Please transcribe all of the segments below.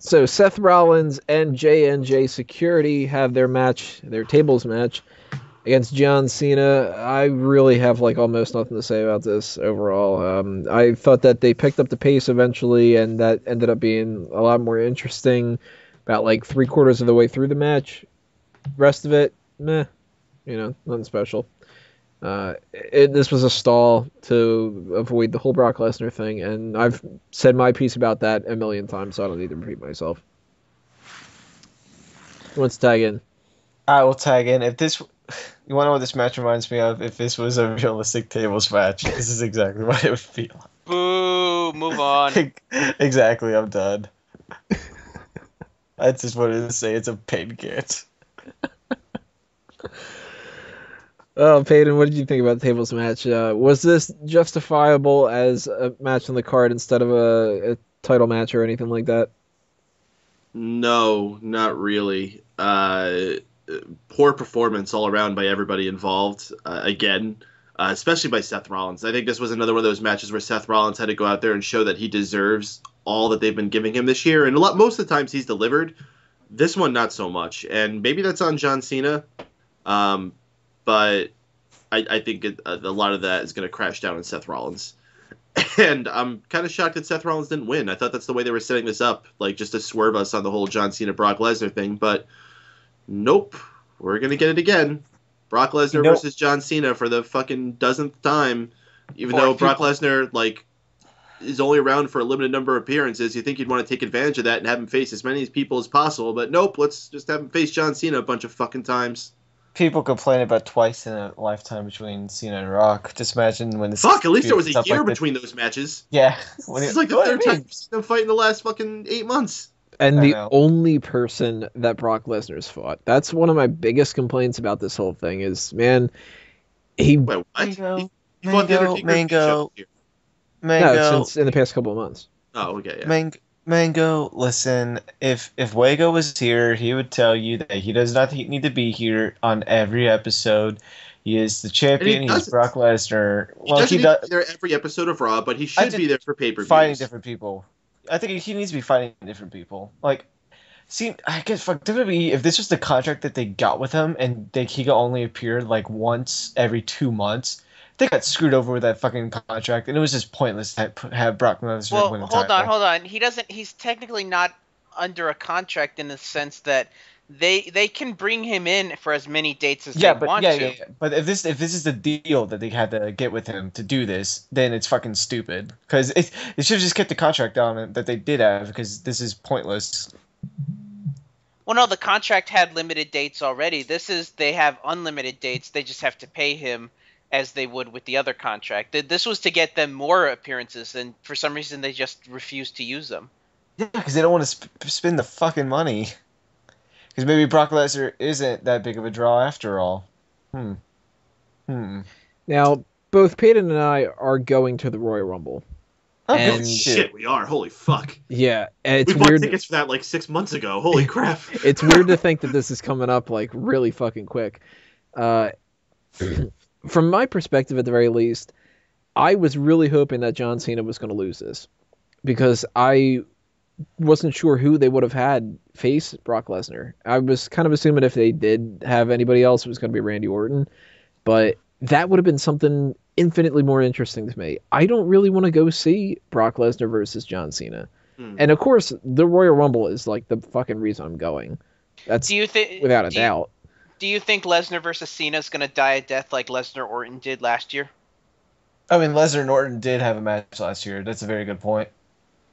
So Seth Rollins and J&J Security have their tables match against John Cena. I really have like almost nothing to say about this overall. I thought that they picked up the pace eventually, and that ended up being a lot more interesting. About like three-quarters of the way through the match, rest of it, meh, nothing special. This was a stall to avoid the whole Brock Lesnar thing, and I've said my piece about that a million times, so I don't need to repeat myself. Who wants to tag in? I will tag in. If this, you want to know what this match reminds me of? If this was a realistic tables match, this is exactly what it would feel. Boo! Move on. Exactly, I'm done. I just wanted to say it's a pain kit. Oh, Peyton, what did you think about the tables match? Was this justifiable as a match on the card instead of a title match or anything like that? No, not really. Poor performance all around by everybody involved. Again, especially by Seth Rollins. I think this was another one of those matches where Seth Rollins had to go out there and show that he deserves all that they've been giving him this year. And most of the times he's delivered. This one, not so much. And maybe that's on John Cena. But I think a lot of that is going to crash down on Seth Rollins. And I'm kind of shocked that Seth Rollins didn't win. I thought that's the way they were setting this up, like just to swerve us on the whole John Cena Brock Lesnar thing. But nope, we're going to get it again. Brock Lesnar versus John Cena for the fucking dozenth time. Even though Brock Lesnar is only around for a limited number of appearances, you think you'd want to take advantage of that and have him face as many people as possible. But nope, let's just have him face John Cena a bunch of fucking times. People complain about twice in a lifetime between Cena and Rock. Just imagine when this. Fuck, at least there was a year between those matches. Yeah. It's like the third time we've seen them fight in the last fucking 8 months. And the only person that Brock Lesnar's fought. That's one of my biggest complaints about this whole thing is, man, he... Wait, what? Mango, he fought the Undertaker Mango. No, since in the past couple of months. Oh, okay, yeah. Mango, listen, if Wago was here, he would tell you that he does not need to be here on every episode. He is the champion. He's Brock Lesnar. He does be there every episode of Raw, but he should be there for pay-per-views. Fighting different people. I think he needs to be fighting different people. Like, see, I guess fuck WWE. If this was the contract that they got with him, and he could only appear like once every 2 months, they got screwed over with that fucking contract, and it was just pointless to have Brock Lesnar win the title. Hold on. He's technically not under a contract in the sense that they can bring him in for as many dates as they want to. Yeah. But if this is the deal that they had to get with him to do this, then it's fucking stupid. Because it should have just kept the contract on that they did have, because this is pointless. Well, no, the contract had limited dates already. They have unlimited dates. They just have to pay him as they would with the other contract. This was to get them more appearances, and for some reason they just refused to use them. Yeah, because they don't want to spend the fucking money. Because maybe Brock Lesnar isn't that big of a draw after all. Now, both Peyton and I are going to the Royal Rumble. And shit, we are. Holy fuck. Yeah, and it's we bought weird. Tickets for that like 6 months ago. Holy crap. It's weird to think that this is coming up like really fucking quick. From my perspective, at the very least, I was really hoping that John Cena was going to lose this, because I wasn't sure who they would have had face Brock Lesnar. I was kind of assuming if they did have anybody else, it was going to be Randy Orton, but that would have been something infinitely more interesting to me. I don't really want to go see Brock Lesnar versus John Cena. And of course, the Royal Rumble is like the fucking reason I'm going. That's without a doubt. Do you think Lesnar versus Cena is going to die a death like Lesnar Orton did last year? I mean, Lesnar and Orton did have a match last year. That's a very good point.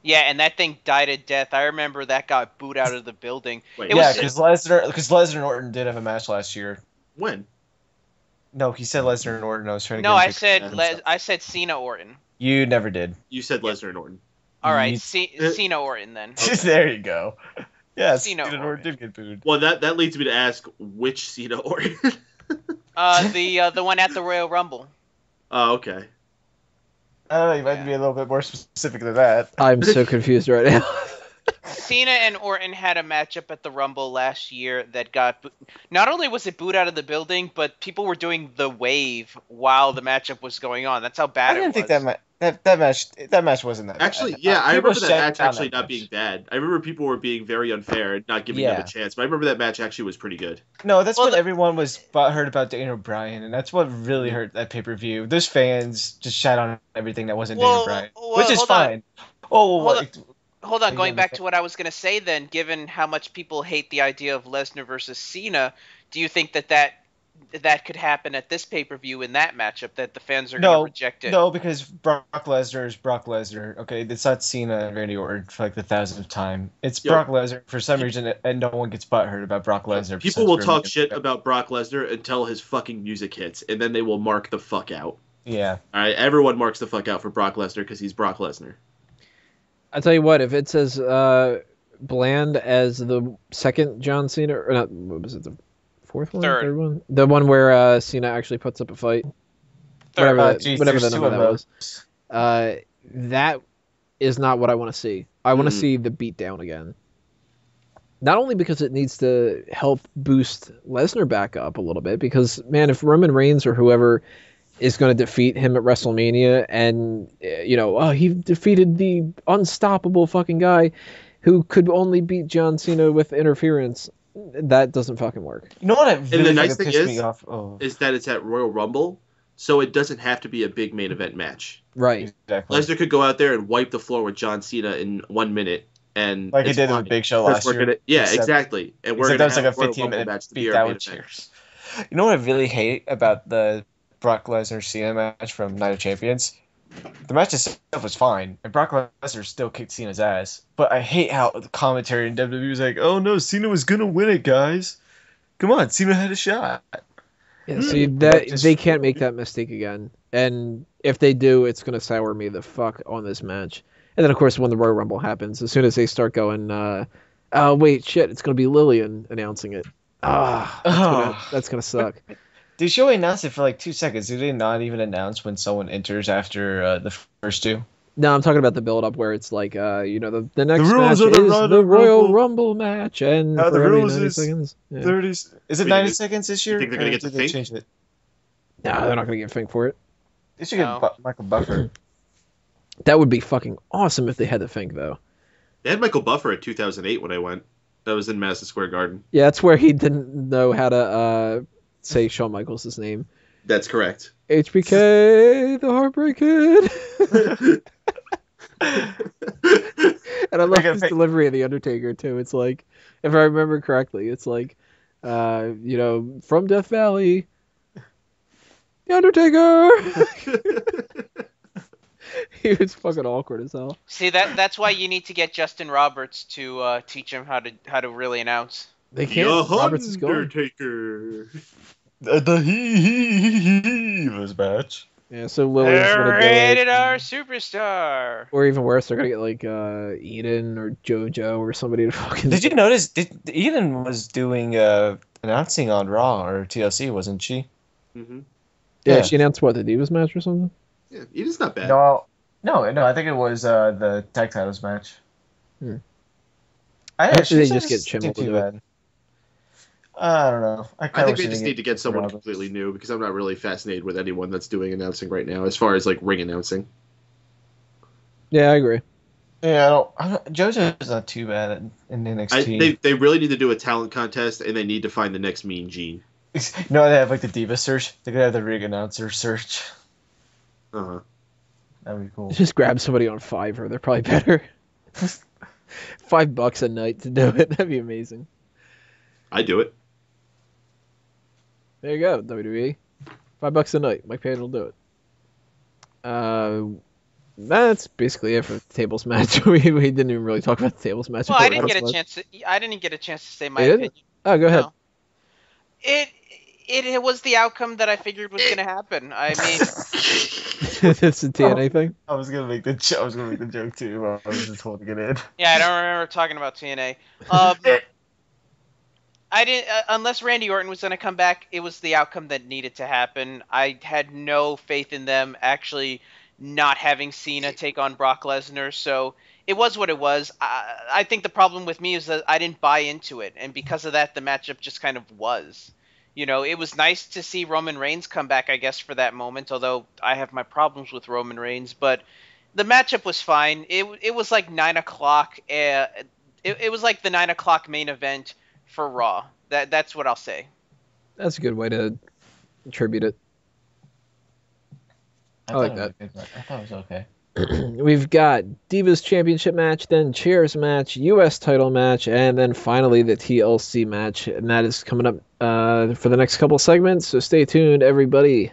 Yeah, and that thing died a death. I remember that got booed out of the building. Because Lesnar and Orton did have a match last year. When? No, he said Lesnar and Orton. I was trying to. No, I said Cena Orton. You never did. You said Lesnar and Orton. All right, Cena Orton then. Okay. There you go. Yeah, Cena Orton did get booed. Well, that leads me to ask which Cena Orton. The one at the Royal Rumble. Oh, okay. I don't know. You might be a little bit more specific than that. I'm so confused right now. Cena and Orton had a matchup at the Rumble last year that got... Not only was it booed out of the building, but people were doing the wave while the matchup was going on. That's how bad it was. That match wasn't that Actually, bad. yeah, I People remember that shut match down actually that not match. being bad. I remember people were being very unfair and not giving them a Yeah. chance, but I remember that match actually was pretty good. No, that's Well, when everyone was heard about Daniel Bryan, and that's what really hurt that pay-per-view. Those fans just shat on everything that wasn't Daniel Bryan, which is hold on. fine. Oh, Hold on. what? Hold on, Are you going on the back to what I was going to say then, given how much people hate the idea of Lesnar versus Cena, do you think that could happen at this pay-per-view in that matchup, that the fans are going to reject it? No, because Brock Lesnar is Brock Lesnar. Okay, it's not Cena and Randy Orton for like the thousandth time. It's Yo. Brock Lesnar for some reason, and no one gets butthurt about Brock Lesnar. People will talk shit about Brock Lesnar until his fucking music hits, and then they will mark the fuck out. Yeah. All right, everyone marks the fuck out for Brock Lesnar because he's Brock Lesnar. I tell you what, if it's as bland as the second John Cena, or not, what was it, the fourth one, Third one, the one where Cena actually puts up a fight, Third. whatever the number that was, that is not what I want to see. I want to see the beatdown again. Not only because it needs to help boost Lesnar back up a little bit, because man, if Roman Reigns or whoever is going to defeat him at WrestleMania, and he defeated the unstoppable fucking guy who could only beat John Cena with interference, that doesn't fucking work. You know what? And the nice thing me off? Oh. is that it's at Royal Rumble, so it doesn't have to be a big main event match. Right. Exactly. Lesnar could go out there and wipe the floor with John Cena in 1 minute, and Like he it's did fine. with Big Show last year. Exactly. And we're Except gonna that was have like a Royal 15-minute Rumble match to be beat our down main with event. cheers. You know what I really hate about the Brock Lesnar Cena match from Night of Champions? The match itself was fine, and Brock Lesnar still kicked Cena's ass. But I hate how the commentary in WWE was like, "Oh no, Cena was gonna win it, guys. Come on, Cena had a shot." Yeah, see, they can't make that mistake again. And if they do, it's going to sour me the fuck on this match. And then, of course, when the Royal Rumble happens, as soon as they start going, oh, wait, shit, it's going to be Lillian announcing it. That's going to suck. They show announced it for like 2 seconds. Do they not even announce when someone enters after the first two? No, I'm talking about the build-up where it's like, the next rules match of the is the Royal Rumble match, and the for every rules 90 is seconds. Yeah. 30. Is it Wait, 90 seconds this year? you think they're gonna or get the did they Fink? change it? No, they're not going to get Fink for it. They should No. get Michael Buffer. That would be fucking awesome if they had the Fink, though. They had Michael Buffer at 2008 when I went. That was in Madison Square Garden. Yeah, that's where he didn't know how to say Shawn Michaels' name. That's correct. HBK, the Heartbreak Kid. And I love his delivery of The Undertaker, too. It's like, if I remember correctly, it's like, from Death Valley, The Undertaker. He was fucking awkward as hell. See, that's why you need to get Justin Roberts to teach him how to really announce. They can't. The Roberts is gone. Undertaker. The Heavers match. Yeah, so Lillian's gonna do it. Rated R superstar. Or even worse, they're gonna get like Eden or JoJo or somebody to fucking. Did you notice? Eden was doing announcing on Raw or TLC, wasn't she? Mm-hmm. Yeah, she announced what, the Divas match or something? Yeah, Eden's not bad. No. I think it was the tag titles match. Actually, they just get Chimmel to too do it. bad. I don't know. I think they just need to get someone completely new because I'm not really fascinated with anyone that's doing announcing right now as far as like ring announcing. Yeah, I agree. Yeah, JoJo's not too bad in NXT. They really need to do a talent contest and they need to find the next Mean Gene. No, they have like the Diva search. They could have the ring announcer search. Uh-huh. That'd be cool. Just grab somebody on Fiverr. They're probably better. $5 a night to do it. That'd be amazing. I do it. There you go, WWE. $5 a night. Mike Payne will do it. That's basically it for the tables match. we didn't even really talk about the tables match. Well, I didn't get a chance to say my opinion. Oh, go ahead. No. It was the outcome that I figured was going to happen. I mean, it's a TNA thing. I was gonna make the joke too. But I was just holding it in. Yeah, I don't remember talking about TNA. I didn't unless Randy Orton was going to come back. It was the outcome that needed to happen. I had no faith in them actually not having Cena take on Brock Lesnar, so it was what it was. I think the problem with me is that I didn't buy into it, and because of that, the matchup just kind of was. It was nice to see Roman Reigns come back, I guess, for that moment, although I have my problems with Roman Reigns. But the matchup was fine. It was like 9 o'clock. It was like the 9 o'clock main event for Raw. That's what I'll say. That's a good way to attribute it. I like that. I thought it was okay. We've got Divas Championship match, then Chairs match, U.S. title match, and then finally the TLC match. And that is coming up for the next couple segments, so stay tuned, everybody.